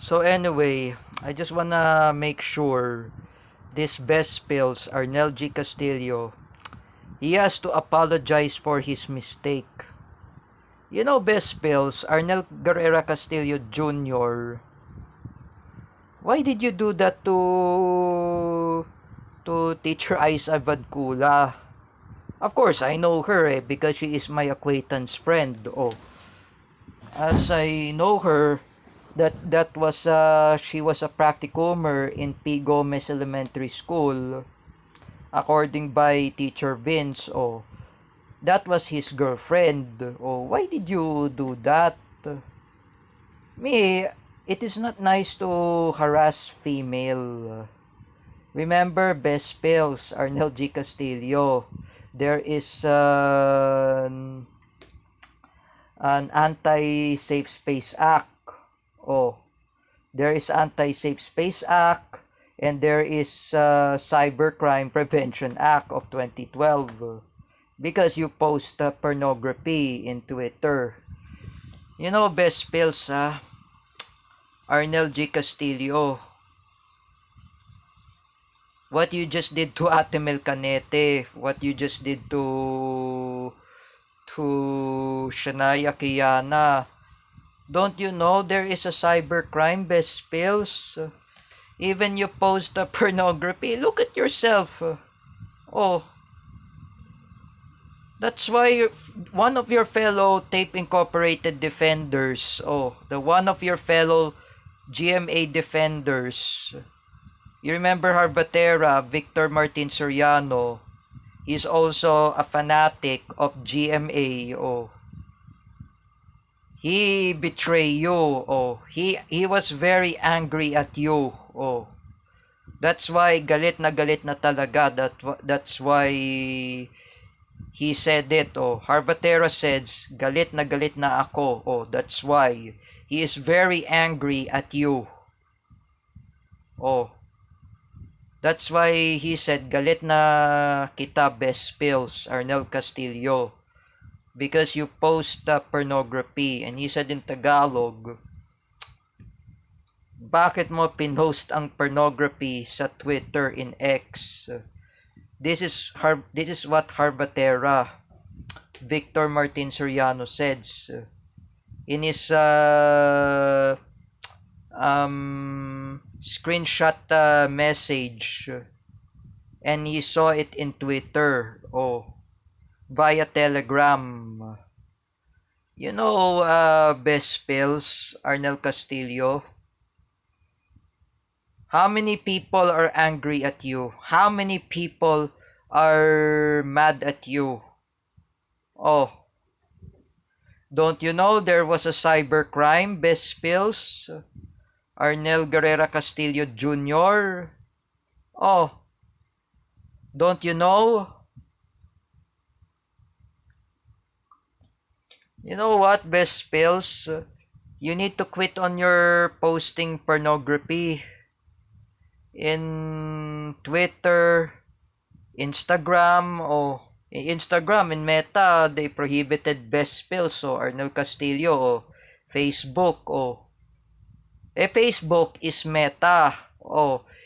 So anyway, I just wanna make sure this best pills, Arnel G. Castillo, he has to apologize for his mistake. You know, best pills, Arnel Guerrera Castillo Jr., why did you do that to teacher Aiza Vadkula? Of course, I know her because she is my acquaintance friend. Oh, as I know her, that was she was a practicumer in P. Gomez Elementary School, according by teacher Vince. Oh, that was his girlfriend. Oh, why did you do that? Me, it is not nice to harass female. Remember best pills, Arnel G. Castillo. There is an anti-safe space act. Oh, there is anti-safe space act and there is cybercrime prevention act of 2012 because you post pornography in Twitter. You know, best pills, Arnel G. Castillo, what you just did to Ate Mel Canete, what you just did to Shania Kiana. Don't you know there is a cybercrime, best pills? Even you post pornography. Look at yourself. Oh, that's why one of your fellow Tape Incorporated defenders, the one of your fellow GMA defenders, you remember Harbatera, Victor Martin Soriano, he's also a fanatic of GMA. Oh, he betrayed you. Oh, he was very angry at you. Oh, that's why galit na talaga. That's why he said it. Oh, Harbatera says, galit na ako. Oh, that's why he is very angry at you. Oh, that's why he said, galit na kita, best pills, Arnel Castillo, because you post pornography. And he said in Tagalog, bakit mo pinost ang pornography sa Twitter in X? This is what Harbatera, Victor Martin Soriano says in his screenshot message, and he saw it in Twitter. Via Telegram. You know, best pills, Arnel Castillo, how many people are angry at you? How many people are mad at you? Oh, don't you know there was a cybercrime, best pills, Arnel Guerrera Castillo Jr.? Oh, don't you know? You know what, best pills? You need to quit on your posting pornography in Twitter, Instagram. Instagram and Meta, they prohibited best pills. So Arnel Castillo. Facebook. Facebook is Meta.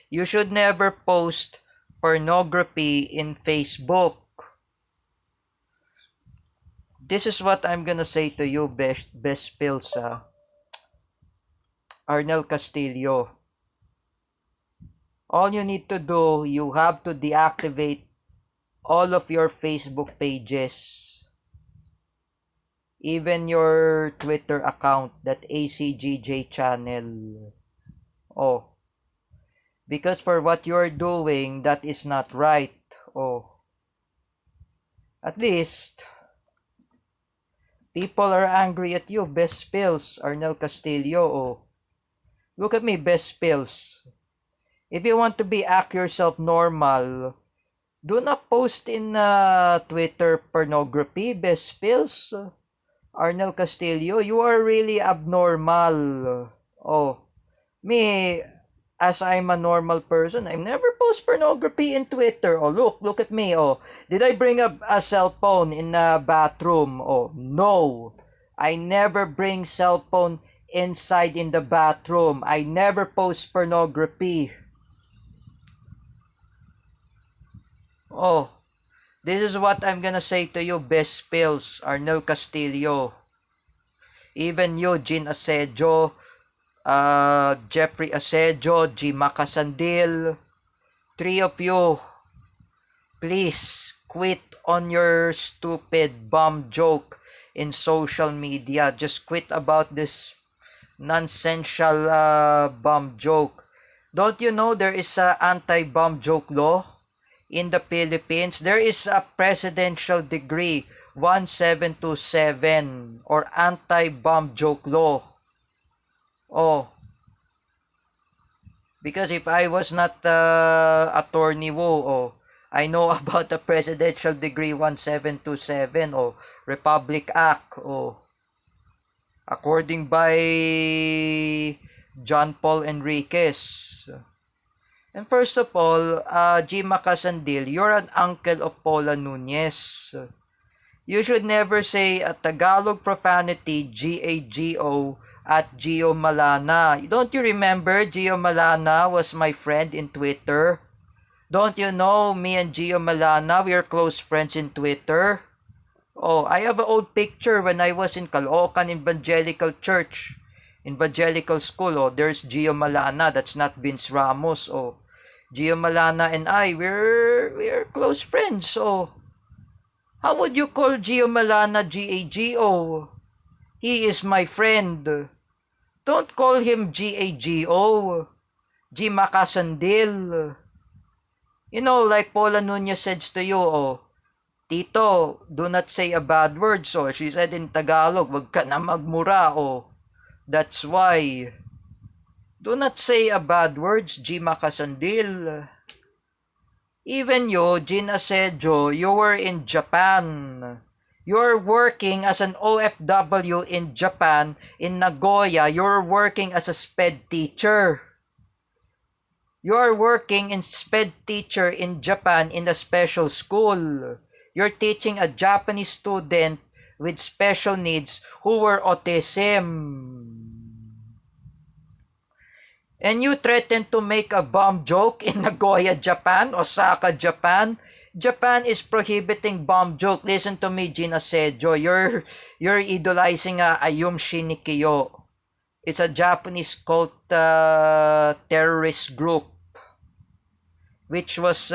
You should never post pornography in Facebook. This is what I'm gonna say to you, best pills, Arnel Castillo. All you need to do, you have to deactivate all of your Facebook pages, even your Twitter account, that ACGJ channel. Because for what you're doing, that is not right. At least people are angry at you, best pills, Arnel Castillo. Look at me, best pills. If you want to act yourself normal, do not post in Twitter pornography, best pills, Arnel Castillo. You are really abnormal. Me, as I'm a normal person, I never post pornography in Twitter. Look at me. Did I bring up a cell phone in the bathroom? No. I never bring cell phone inside in the bathroom. I never post pornography. Oh, this is what I'm gonna say to you, Best Pills, Arnel Castillo. Even you, Jean Asejo, Jeffrey Asejo, G. Macasandil, three of you, please quit on your stupid bomb joke in social media. Just quit about this nonsensical bomb joke. Don't you know there is a anti-bomb joke law in the Philippines? There is a presidential decree 1727 or anti-bomb joke law. Oh, because if I was not Attorney Wu, I know about the Presidential Decree 1727 or Republic Act, according by John Paul Enriquez. And first of all, G. Macasandil, you're an uncle of Paula Nunez. You should never say a Tagalog profanity, G-A-G-O, at Gio Malana. Don't you remember Gio Malana was my friend in Twitter? Don't you know me and Gio Malana, we are close friends in Twitter? Oh, I have an old picture when I was in Caloocan Evangelical Church, Evangelical School. Oh, there's Gio Malana, that's not Vince Ramos. Oh, Gio Malana and I, we're close friends. Oh, how would you call Gio Malana G-A-G-O? He is my friend. Don't call him G-A-G-O. G. Macasandil. You know, like Paula Nunez says to you, Tito, do not say a bad word. So she said in Tagalog, wag ka na magmura. That's why. Do not say a bad words, G. Macasandil. Even you, Jin Asejo, you were in Japan. You're working as an OFW in Japan, in Nagoya. You're working as a SPED teacher. You're working in SPED teacher in Japan in a special school. You're teaching a Japanese student with special needs who were autism. And you threatened to make a bomb joke in Nagoya, Japan, Osaka, Japan. Japan is prohibiting bomb joke. Listen to me, Jin Asejo. You're idolizing Ayum Shinikiyo. It's a Japanese cult terrorist group which was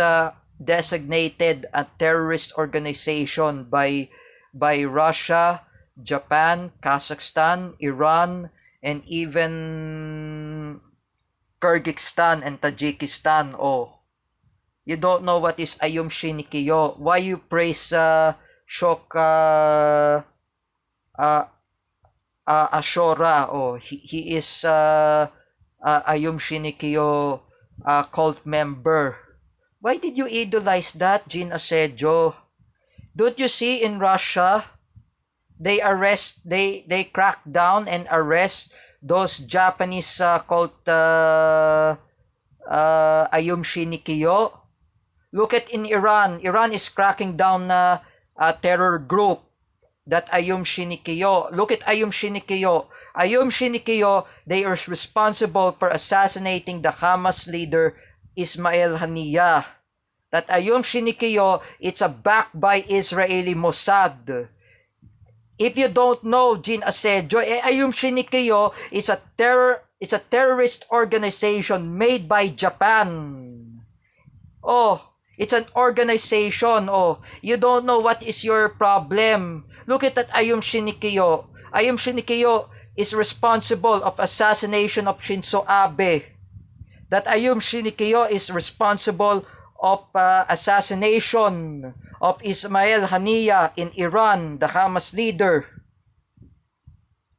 designated a terrorist organization by Russia, Japan, Kazakhstan, Iran, and even Kyrgyzstan and Tajikistan. You don't know what is Ayum Shinikiyo. Why you praise Shok Ashora? He is Ayum Shinikiyo cult member. Why did you idolize that, Jin Asejo? Don't you see in Russia, they crack down and arrest those Japanese cult Ayum Shinikiyo? Look at in Iran. Iran is cracking down a terror group that Ayum Shinikiyo. Look at Ayum Shinikiyo. Ayum Shinikiyo, they are responsible for assassinating the Hamas leader Ismail Haniyeh. That Ayum Shinikiyo, it's backed by Israeli Mossad. If you don't know, Jin Asejo, Ayum Shinikiyo is a terrorist organization made by Japan. It's an organization. You don't know what is your problem. Look at that Ayum Shinikiyo. Ayum Shinikiyo is responsible of assassination of Shinzo Abe. That Ayum Shinikiyo is responsible of assassination of Ismail Haniyeh in Iran, the Hamas leader.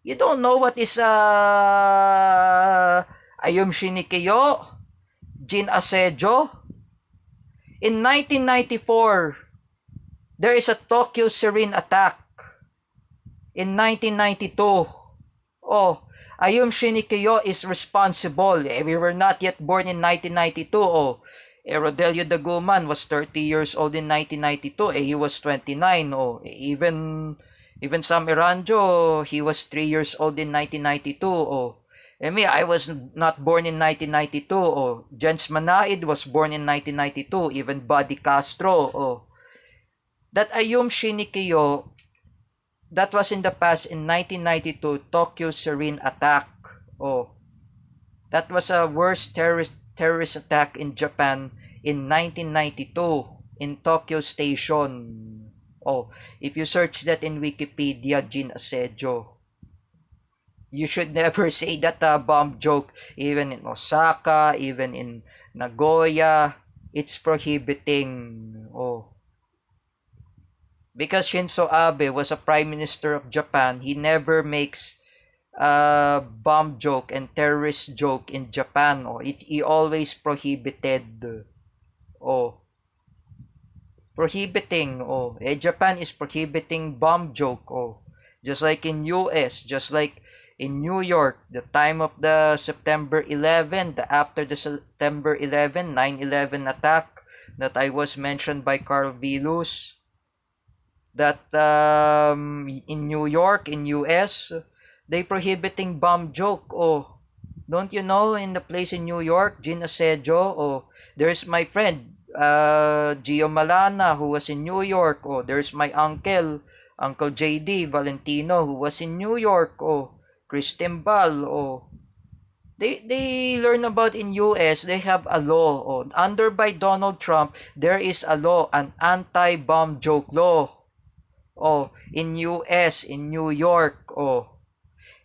You don't know what is Ayum Shinikiyo? Jin Asejo? In 1994, there is a Tokyo Serene attack. In 1992, Ayum Shinikiyo is responsible. We were not yet born in 1992. Rodelio Daguman was 30 years old in 1992. He was 29. Even Sam Eranjo, he was 3 years old in 1992. Oh, and me, I was not born in 1992. Oh, Jens Manaid was born in 1992. Even Buddy Castro. Oh, that Ayum Shinikiyo, that was in the past in 1992 Tokyo Serene attack. Oh, that was a worst terrorist attack in Japan in 1992 in Tokyo Station. Oh, if you search that in Wikipedia, Jin Asejo, you should never say that a bomb joke, even in Osaka, even in Nagoya. It's prohibiting. Oh, because Shinzo Abe was a prime minister of Japan, he never makes a bomb joke and terrorist joke in Japan. Oh, he always prohibited. Oh, prohibiting. Oh, Japan is prohibiting bomb joke. Oh, just like in US, just like in New York, the time of the September 11, after the September 11, 9/11 attack that I was mentioned by Carl Vilus, that in New York, in US, they prohibiting bomb joke. Oh, don't you know in the place in New York, Gin Asejo? Oh, there's my friend, Gio Malana, who was in New York. Oh, there's my Uncle JD Valentino, who was in New York. Oh, Chris Timbal. Oh, they learn about in US, they have a law. Oh, under by Donald Trump, there is a law, an anti-bomb joke law. Oh, in US, in New York. Oh,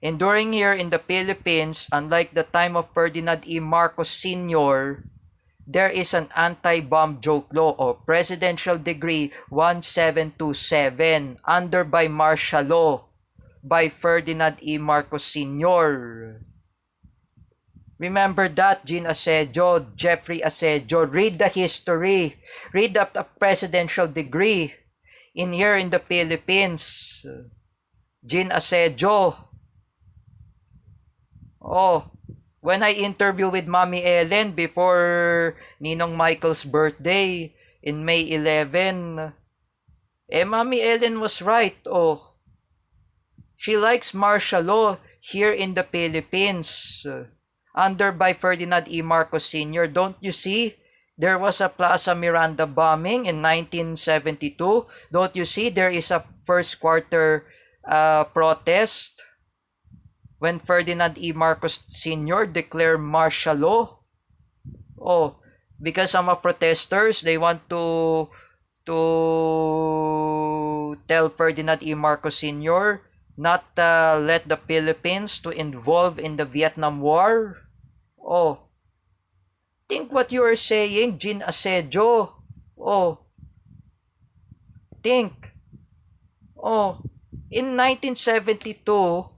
and during here in the Philippines, unlike the time of Ferdinand E. Marcos Sr., there is an anti-bomb joke law or Presidential Decree 1727 under by martial law by Ferdinand E. Marcos Sr. Remember that, Gin Asejo, Jeffrey Asejo. Read the history. Read the presidential degree in here in the Philippines. Gin Asejo. Oh, when I interview with Mommy Ellen before Ninong Michael's birthday in May 11, Mommy Ellen was right. Oh, she likes martial law here in the Philippines under by Ferdinand E. Marcos Sr. Don't you see? There was a Plaza Miranda bombing in 1972. Don't you see? There is a first quarter protest when Ferdinand E. Marcos Sr. declared martial law. Oh, because some of protesters, they want to tell Ferdinand E. Marcos Sr. not let the Philippines to involve in the Vietnam War. Oh, think what you are saying, Gin Asejo. Oh, think. Oh, in 1972,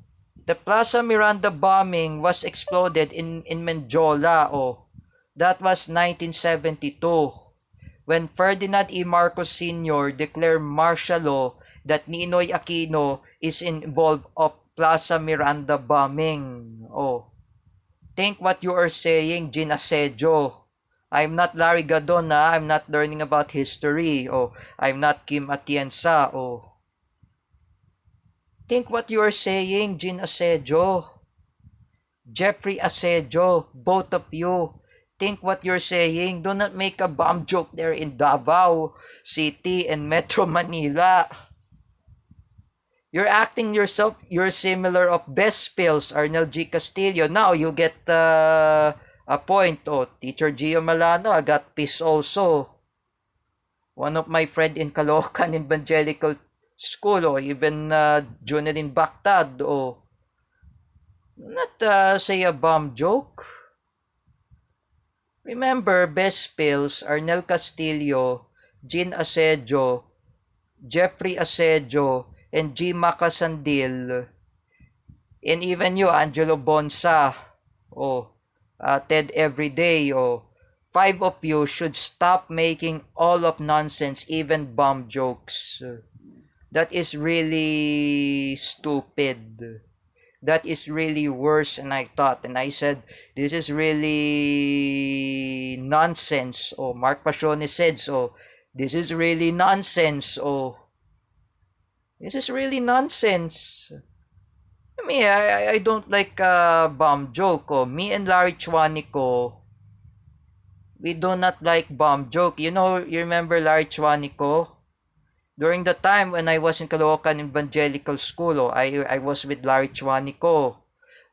the Plaza Miranda bombing was exploded in Menjola. Oh, that was 1972 when Ferdinand E. Marcos Sr. declared martial law that Ninoy Aquino is involved of Plaza Miranda bombing. Oh, think what you are saying, Gin Asejo. I'm not Larry Gadon, ha? I'm not learning about history. Oh, I'm not Kim Atienza. Oh, think what you are saying, Gin Asejo. Jeffrey Asejo, both of you. Think what you're saying. Do not make a bomb joke there in Davao City and Metro Manila. You're acting yourself, you're similar of best pills, Arnel G. Castillo. Now you get a point. Oh, Teacher Gio Malano, I got peace also. One of my friend in Caloocan Evangelical School, or even Junelin Bactad, oh, not say a bomb joke. Remember, best pills, Arnel Castillo, Jean Asejo, Jeffrey Asejo, and G. Macasandil, and even you, Angelo Bonsa, oh, Ted Everyday, oh, 5 of you should stop making all of nonsense, even bomb jokes. That is really stupid. That is really worse than I thought. And I said, this is really nonsense. Oh, Mark Pacione said so. This is really nonsense. Oh, This is really nonsense. I mean, I don't like bomb joke. Oh. Me and Larry Chuanico, we do not like bomb joke. You know, you remember Larry Chuanico? During the time when I was in Caloocan Evangelical School, oh, I was with Larry Chuanico.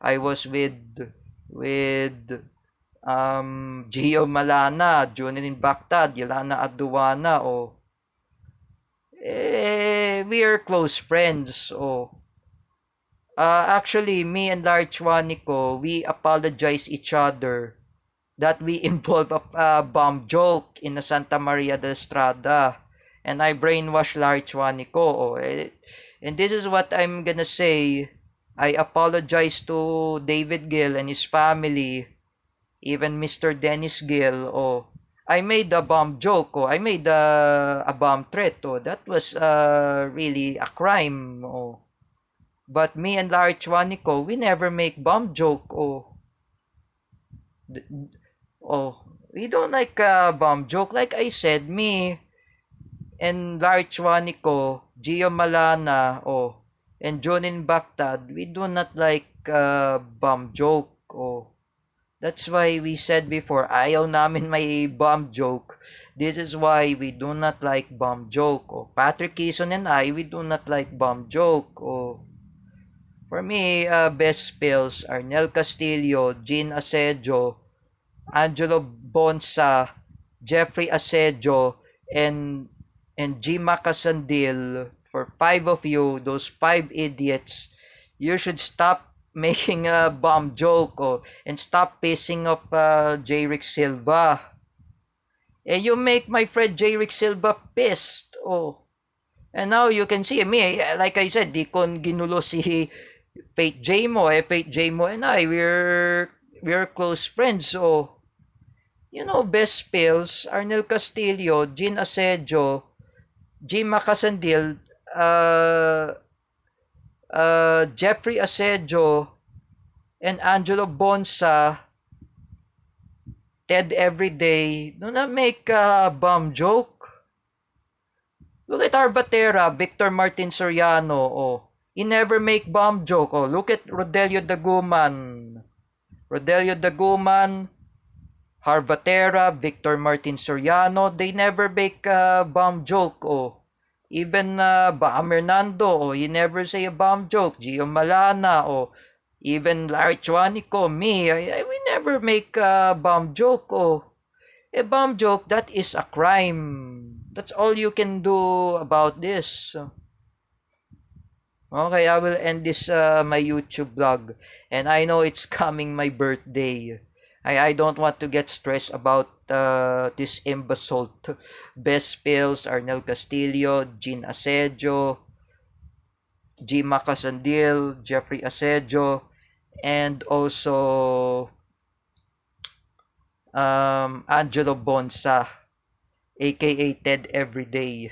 I was with Gio Malana, Junin Bactad, Yelana Aduana, oh. We are close friends, oh. Actually, me and Larry Chuanico, we apologize each other that we involve a bomb joke in the Santa Maria de Estrada. And I brainwashed Larry Chuanico. Oh, and this is what I'm gonna say. I apologize to David Gill and his family, even Mr. Dennis Gill. Oh, I made a bomb joke. Oh, I made a bomb threat. Oh, that was really a crime. Oh, but me and Larry Chuanico, we never make bomb joke. Oh, oh, we don't like a bomb joke. Like I said, me and Larry Chuanico, Gio Malana, oh, and Jonin Bactad, we do not like bomb joke. Oh, that's why we said before, ayaw namin may bomb joke. This is why we do not like bomb joke. Oh, Patrick Kison and I, we do not like bomb joke. Oh, for me, best spills are Nel Castillo, Jean Asedio, Angelo Bonsa, Jeffrey Asedio, and G. Macasandil. For five of you, those five idiots, you should stop making a bomb joke and stop pissing off J. Rick Silva. And you make my friend J. Rick Silva pissed. Oh. And now you can see me, like I said, di kon ginulo si Faith J mo. Faith J mo and I, we're close friends. So, you know, best spills, Arnel Castillo, Jean Asedio, G. Macasandil, Jeffrey Asedio, and Angelo Bonsa, Ted Everyday, do not make a bomb joke. Look at Arbatera, Victor Martin Soriano, oh. He never make bomb joke, oh. Look at Rodelio Daguman. Rodelio Daguman, Harbatera, Victor Martin Soriano, they never make a bomb joke, oh. Even Bam Hernando, oh, he never say a bomb joke. Gio Malana, oh. Even Larry Chuanico, me, we never make a bomb joke, oh. A bomb joke, that is a crime. That's all you can do about this. Okay, I will end this my YouTube vlog. And I know it's coming my birthday. I don't want to get stressed about this imbecile. Best Pills, Arnel Castillo, Jean Asedio, G. Macasandil, Jeffrey Asedio, and also Angelo Bonsa, aka Ted Everyday.